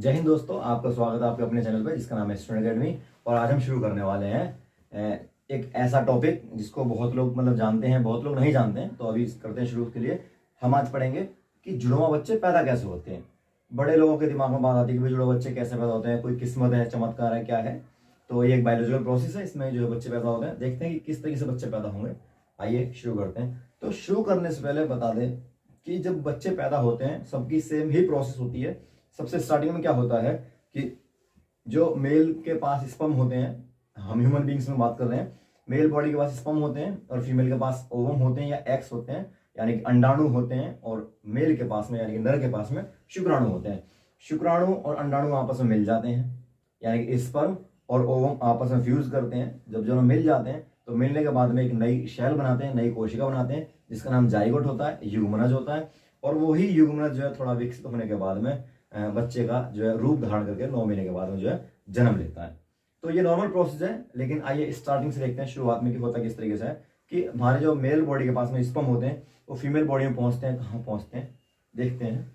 जय हिंद दोस्तों, आपका स्वागत है आपके अपने चैनल पर जिसका नाम है स्टूडेंट अकेडमी। और आज हम शुरू करने वाले हैं एक ऐसा टॉपिक जिसको बहुत लोग जानते हैं, बहुत लोग नहीं जानते हैं। तो अभी करते हैं शुरू के लिए। हम आज पढ़ेंगे कि जुड़वा बच्चे पैदा कैसे होते हैं। बड़े लोगों के दिमाग में बात आती है कि भाई जुड़वा बच्चे कैसे पैदा होते हैं, कोई किस्मत है, चमत्कार है, क्या है। तो ये एक बायोलॉजिकल प्रोसेस है, इसमें जो है बच्चे पैदा होते हैं। देखते हैं कि किस तरीके से बच्चे पैदा होंगे। आइए शुरू करते हैं। तो शुरू करने से पहले बता दें कि जब बच्चे पैदा होते हैं सबकी सेम ही प्रोसेस होती है। सबसे स्टार्टिंग में क्या होता है कि जो मेल के पास स्पर्म होते हैं, हम ह्यूमन बींग्स में बात कर रहे हैं, मेल बॉडी के पास स्पर्म होते हैं और फीमेल के पास ओवम होते हैं या एग्स होते हैं, यानी कि अंडाणु होते हैं। और मेल के पास में यानी कि नर के पास में शुक्राणु होते हैं। शुक्राणु और अंडाणु आपस में मिल जाते हैं, यानी कि स्पर्म और ओवम आपस में फ्यूज करते हैं। जब दोनों मिल जाते हैं तो मिलने के बाद में एक नई शैल बनाते हैं, नई कोशिका बनाते हैं, जिसका नाम जाइगोट होता है, युग्मनज होता है। और वही युग्मनज जो है थोड़ा विकसित होने के बाद में बच्चे का जो है रूप धारण करके 9 महीने के बाद में जो है जन्म लेता है। तो ये नॉर्मल प्रोसेस है। लेकिन आइए स्टार्टिंग से देखते हैं, शुरुआत में कि होता किस तरीके से है कि हमारे जो मेल बॉडी के पास में स्पर्म होते हैं वो फीमेल बॉडी में पहुंचते हैं। कहाँ पहुंचते हैं देखते हैं।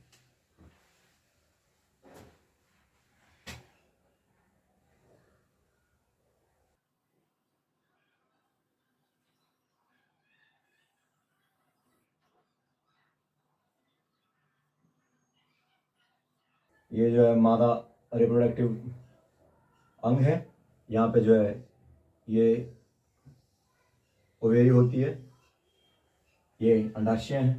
ये जो है मादा रिप्रोडक्टिव अंग है। यहाँ पे जो है ये ओवेरी होती है, ये अंडाशय है।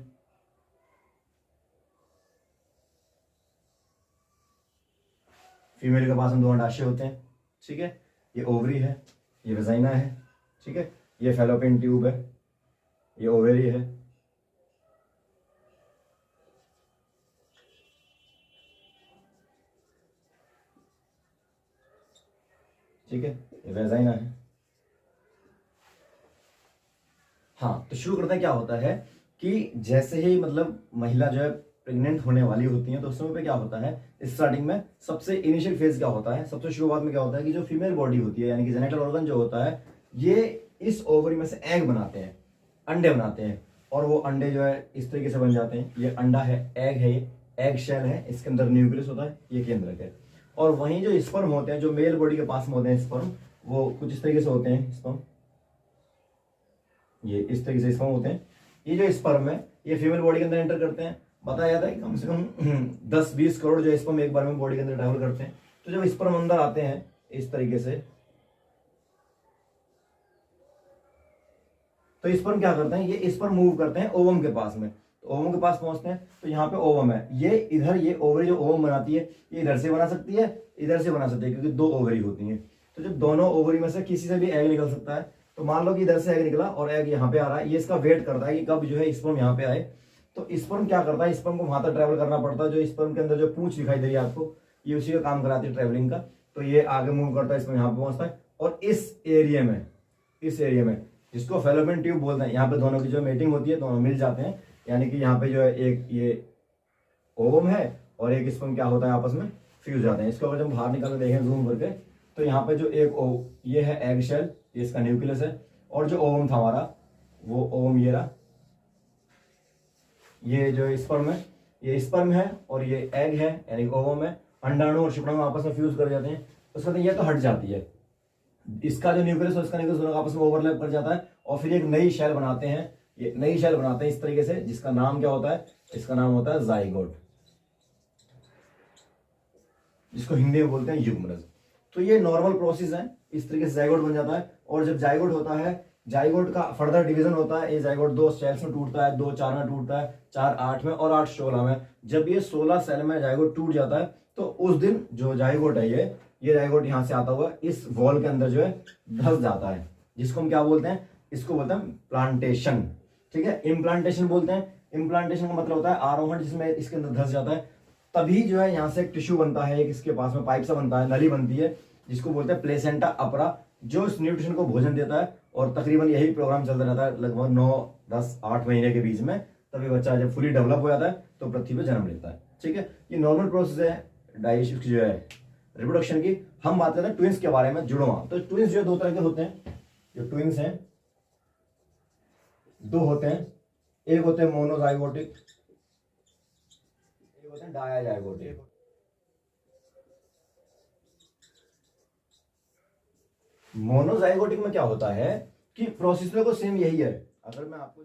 फीमेल के पास में 2 अंडाशय होते हैं, ठीक है। ये ओवरी है, ये वेजाइना है, ठीक है। ये फैलोपियन ट्यूब है, ये ओवेरी है, ठीक है। ये वेजाइना है। हाँ, तो शुरू करते हैं। क्या होता है कि जैसे ही महिला जो है प्रेग्नेंट होने वाली होती है तो उस समय पे क्या होता है, स्टार्टिंग में सबसे इनिशियल फेज क्या होता है, सबसे शुरुआत में क्या होता है कि जो फीमेल बॉडी होती है यानी कि जेनिटल ऑर्गन जो होता है, ये इस ओवरी में से एग बनाते हैं, अंडे बनाते हैं। और वो अंडे जो है इस तरीके से बन जाते हैं। ये अंडा है, एग है, ये एग शेल है, इसके अंदर न्यूक्लियस होता है, ये केंद्रक है। और वहीं जो स्पर्म होते हैं, जो मेल बॉडी के पास में होते हैं स्पर्म, वो कुछ इस तरीके से होते हैं स्पर्म, ये इस तरीके से स्पर्म होते हैं। ये जो स्पर्म है ये फीमेल बॉडी के अंदर एंटर करते हैं। बताया जाता है कि कम से कम 10-20 करोड़ जो स्पर्म एक बार में बॉडी के अंदर ट्रैवल करते हैं। तो जब स्पर्म अंदर आते हैं इस तरीके से, तो स्पर्म क्या करते हैं, ये स्पर्म मूव करते हैं ओवम के पास में। तो ओवम के पास पहुंचते हैं तो यहाँ पे ओवम है। ये इधर ये ओवरी जो ओवम बनाती है, ये इधर से बना सकती है, इधर से बना सकती है, क्योंकि 2 ओवरी होती हैं। तो जब दोनों ओवरी में से किसी से भी एग निकल सकता है, तो मान लो कि इधर से एग निकला और एग यहाँ पे आ रहा है, ये इसका वेट करता है कि कब जो है स्पर्म यहाँ पे आए। तो स्पर्म क्या करता है, स्पर्म को वहां तक ट्रेवल करना पड़ता है। जो स्पर्म के अंदर जो पूंछ दिखाई दे रही है आपको, ये उसी का काम कराती है ट्रेवलिंग का। तो ये आगे मूव करता है, स्पर्म यहाँ पे पहुंचता है और इस एरिया में जिसको फैलोपियन ट्यूब बोलते हैं, यहाँ पे दोनों की जो मेटिंग होती है, दोनों मिल जाते हैं। यानी कि यहाँ पे जो है एक ये ओवम है और एक स्पर्म क्या होता है आपस में फ्यूज जाते हैं। इसको अगर जब बाहर निकाल के देखें जूम करके, तो यहाँ पे जो ये है एग शेल, ये इसका न्यूक्लियस है। और जो ओवम था हमारा, वो ओवम ये रहा। ये जो स्पर्म है, ये स्पर्म है और ये एग है यानी ओवम है। अंडाणु और शुक्राणु आपस में फ्यूज कर जाते हैं। उसके बाद ये तो हट जाती है, इसका जो न्यूक्लियस और इसका न्यूक्लियस दोनों आपस में ओवरलैप कर जाता है और फिर एक नई शेल बनाते हैं। ये नई शेल बनाते हैं इस तरीके से, जिसका नाम क्या होता है, इसका नाम होता है जाइगोट, जिसको हिंदी में बोलते हैं युग्मनज। तो ये नॉर्मल प्रोसेस है, इस तरीके से जाइगोट बन जाता है। और जब जाइगोट होता है, जाइगोट का फर्दर डिवीजन होता है। ये जाइगोट 2 सेल्स में टूटता है, 2 4 में टूटता है, 4 8 में और 8 16 में। जब ये 16 सेल में जाइगोट टूट जाता है तो उस दिन जो जाइगोट है ये जाइगोट यहां से आता हुआ इस वॉल के अंदर जो है धस जाता है, जिसको हम क्या बोलते हैं, इसको बोलते हैं प्लांटेशन, ठीक है। इम्प्लांटेशन बोलते हैं। इम्प्लांटेशन का मतलब होता है आरोहण, जिसमें इसके अंदर धस जाता है। तभी जो है यहाँ से एक टिश्यू बनता है, एक इसके पास में पाइप सा बनता है, नली बनती है, जिसको बोलते हैं प्लेसेंटा अपरा, जो इस न्यूट्रिशन को भोजन देता है। और तकरीबन यही प्रोग्राम चलता रहता है लगभग 9 10 8 महीने के बीच में। तभी बच्चा जब फुली डेवलप हो जाता है तो पृथ्वी पे जन्म लेता है, ठीक है। ये नॉर्मल प्रोसेस है डाइजेशन की, जो है रिप्रोडक्शन की। हम बात करते हैं ट्विंस के बारे में, जुड़वा। तो ट्विंस जो 2 तरह के होते हैं। जो ट्विंस हैं 2 होते हैं, एक होते हैं मोनोजाइगोटिक, एक होते हैं डायाजाइगोटिक। मोनोजाइगोटिक में क्या होता है कि प्रोसेस को सेम यही है। अगर मैं आपको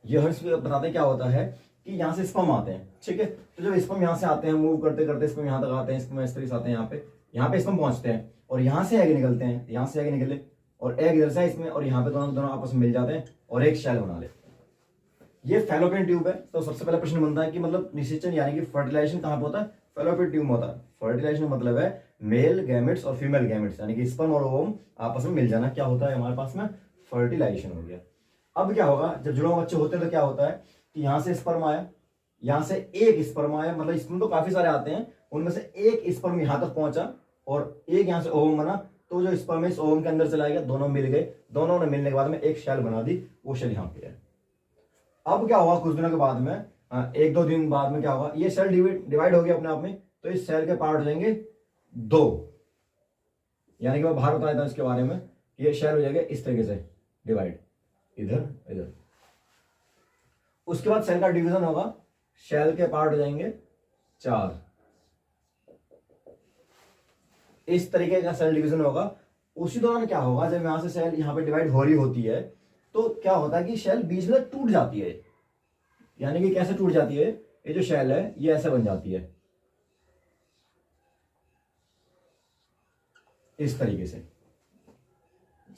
ये हर्ष बताते हैं क्या होता है कि यहाँ से स्पर्म आते हैं, ठीक है। तो जब स्पर्म यहाँ से आते हैं, मूव करते करते स्पर्म यहाँ तक आते हैं, स्पर्म इस तरह से आते हैं, यहाँ पे स्पर्म पहुंचते हैं और यहाँ से एग निकलते हैं, यहाँ से एग निकले और एग इधर से इसमें, और यहाँ पे दोनों दोनों आपस में मिल जाते हैं और एक शेल बना लेते हैं। ये फैलोपियन ट्यूब है। तो सबसे पहला प्रश्न बनता है कि मतलब निषेचन यानी कि फर्टिलाइजेशन कहाँ पे होता है? फैलोपियन ट्यूब में होता है। फर्टिलाइजेशन मतलब है मेल गैमेट्स और फीमेल गैमेट्स यानी कि स्पर्म और ओवम आपस में मिल जाना, क्या होता है हमारे पास में? फर्टिलाइजेशन हो गया। अब क्या होगा जब जुड़वा बच्चे होते हैं तो क्या होता है कि यहाँ से स्पर्म आया, यहाँ से एक स्पर्म आया, मतलब स्पर्म तो काफी सारे आते हैं, उनमें से एक स्पर्म यहाँ तक पहुंचा और एक यहाँ से ओवम बना। तो जो स्पर्म इस ओवम के अंदर चला गया, दोनों मिल गए, दोनों ने मिलने के बाद में एक शेल बना दी, वो शेल यहाँ पे है। अब क्या होगा कुछ दिनों के बाद में, एक दो दिन बाद में क्या होगा, ये सेल डिवाइड हो गया अपने आप में। तो इस सेल के पार्ट हो जाएंगे दो, यानी कि मैं बाहर बता देता हूं इसके बारे में। ये सेल हो जाएगा इस तरीके से डिवाइड, इधर इधर। उसके बाद सेल का डिवीजन होगा, सेल के पार्ट हो जाएंगे 4, इस तरीके का सेल डिवीजन होगा। उसी दौरान क्या होगा जब यहां से सेल यहां पे डिवाइड हो रही होती है तो क्या होता है कि सेल बीच में टूट जाती है। यानी कि कैसे टूट जाती है? ये जो सेल है ये ऐसे बन जाती है, इस तरीके से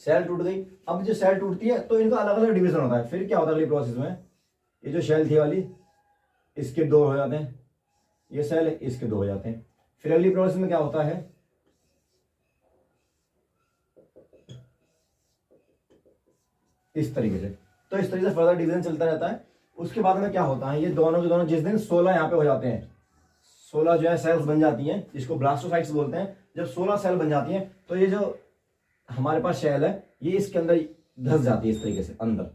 सेल टूट गई। अब जो सेल टूटती है तो इनका अलग अलग डिवीजन होता है। फिर क्या होता है अगली प्रोसेस में, ये जो सेल थी वाली इसके 2 हो जाते हैं, ये सेल इसके 2 हो जाते हैं। फिर अगली प्रोसेस में क्या होता है, इस तरीके से। तो इस तरीके से फर्दर डिवीजन चलता रहता है। उसके बाद में क्या होता है, ये दोनों के दोनों जिस दिन 16 यहाँ पे हो जाते हैं, 16 जो है सेल्स बन जाती हैं, जिसको ब्लास्टोसाइट्स बोलते हैं। जब 16 सेल बन जाती हैं तो ये जो हमारे पास सेल है ये इसके अंदर धस जाती है, इस तरीके से अंदर।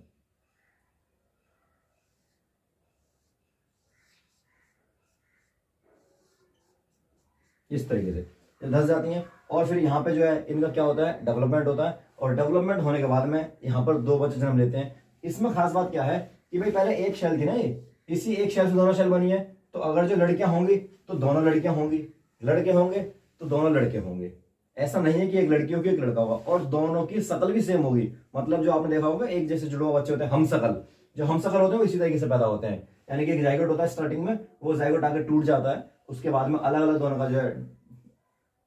इस तरीके से धस जाती हैं और फिर यहाँ पे जो है इनका क्या होता है, डेवलपमेंट होता है। और डेवलपमेंट होने के बाद में यहाँ पर 2 बच्चे जन्म लेते हैं। इसमें खास बात क्या है कि भाई पहले एक शेल थी ना, ये इसी एक शेल से दोनों शेल बनी है। तो अगर जो लड़कियां होंगी तो दोनों लड़कियां होंगी, लड़के होंगे तो दोनों लड़के होंगे। ऐसा नहीं है कि एक लड़की होगी एक लड़का होगा। और दोनों की शकल भी सेम होगी, मतलब जो आपने देखा होगा एक जैसे जुड़वा बच्चे होते हैं हम शकल, जो हम शकल होते हैं वो इसी तरीके से पैदा होते हैं। यानी कि एक जाइगोट होता है स्टार्टिंग में, वो जाइगोट आगे टूट जाता है, उसके बाद में अलग अलग दोनों का जो है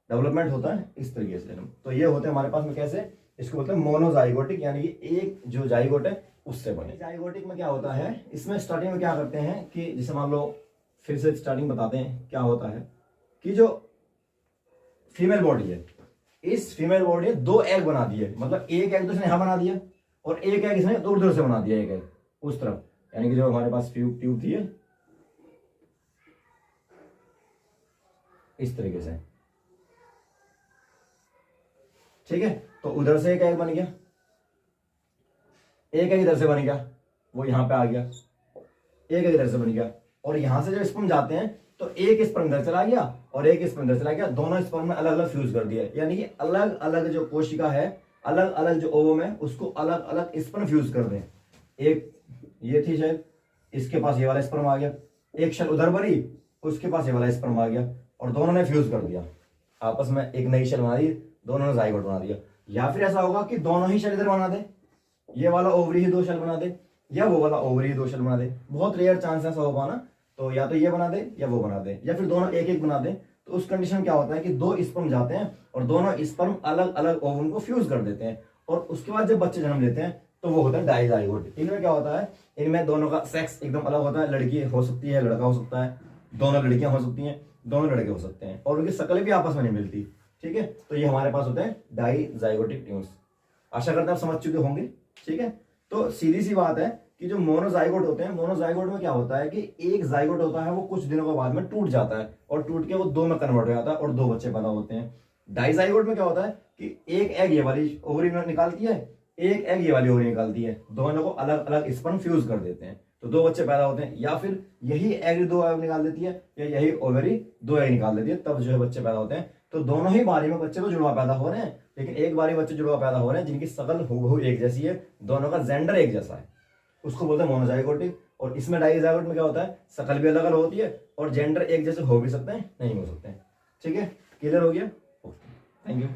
डेवलपमेंट होता है इस तरीके से। तो ये होते हैं हमारे पास में कैसे, इसको बोलते हैं मोनोजाइगोटिक, यानी कि एक जो जाइगोट है उससे बने। जाइगोटिक में क्या होता है, इसमें स्टार्टिंग में क्या करते हैं कि जैसे मान लो, फिर से स्टार्टिंग बताते हैं क्या होता है कि जो फीमेल बॉडी है, इस फीमेल बॉडी ने 2 एग बना दिए। मतलब एक एग तो इसने यहां बना दिया और एक एग इसने उधर से बना दिया, एक एग उस तरफ। यानी कि जो हमारे पास ट्यूब थी इस तरीके से, ठीक है। तो उधर से एक एग बन गया, एक एग इधर से बन गया, वो यहां पे आ गया, एक एग इधर से बन गया। और यहां से जो स्पर्म जाते हैं तो एक स्पर्म इधर चला गया और एक स्पर्म इधर चला गया, दोनों स्पर्म में अलग अलग फ्यूज कर दिया। यानी कि अलग अलग जो कोशिका है, अलग अलग जो ओवम है, उसको अलग अलग स्पर्म फ्यूज कर दें। एक ये थी शेल, इसके पास ये वाला स्पर्म आ गया, एक शेल उधर बनी, उसके पास ये वाला स्पर्म आ गया और दोनों ने फ्यूज कर दिया आपस में, एक नई शेल बना दी, दोनों ने जाइगोट बना दिया। या फिर ऐसा होगा कि दोनों ही शेल इधर बना दे, ये वाला ओवरी ही 2 शेल बना दे या वो वाला ओवरी ही 2 शेल बना दे। बहुत रेयर चांस ऐसा हो पाना, तो या तो ये बना दे या वो बना दे, या फिर दोनों एक एक बना दे। तो उस कंडीशन क्या होता है कि 2 स्पर्म जाते हैं और दोनों स्पर्म अलग अलग ओवम को फ्यूज कर देते हैं और उसके बाद जब बच्चे जन्म लेते हैं तो वो होता है डाइजाइगोट। इनमें क्या होता है, इनमें दोनों का सेक्स एकदम अलग होता है, लड़की हो सकती है लड़का हो सकता है, दोनों लड़कियां हो सकती हैं दोनों लड़के हो सकते हैं, और उनकी शक्ल भी आपस में नहीं मिलती, ठीक है। तो ये हमारे पास होते हैं डाइजाइगोटिक ट्यूब्स। आशा करते हैं आप समझ चुके होंगे, ठीक है। तो सीधी सी बात है कि जो मोनोजाइगोट होते हैं, मोनोजाइगोट में क्या होता है कि एक जाइगोट होता है वो कुछ दिनों के बाद में टूट जाता है और टूट के वो 2 में कन्वर्ट हो जाता है और 2 बच्चे पैदा होते हैं। डाइजाइगोट में क्या होता है कि एक एग ये वाली ओवरी निकालती है, एक एग ये वाली ओवरी निकालती है, दोनों को अलग अलग स्पर्म फ्यूज कर देते हैं तो 2 बच्चे पैदा होते हैं। या फिर यही एग 2 एग निकाल देती है या यही ओवरी 2 एग निकाल देती है, तब जो है बच्चे पैदा होते हैं। तो दोनों ही बारी में बच्चे तो जुड़वा पैदा हो रहे हैं, लेकिन एक बारी बच्चे जुड़वा पैदा हो रहे हैं जिनकी शकल हूबहू एक जैसी है, दोनों का जेंडर एक जैसा है, उसको बोलते हैं मोनोजाइगोटिक। और इसमें डाइजाइगोट में क्या होता है, शकल भी अलग अलग होती है और जेंडर एक जैसे हो भी सकते हैं नहीं हो सकते हैं, ठीक है। क्लियर हो गया? Thank you.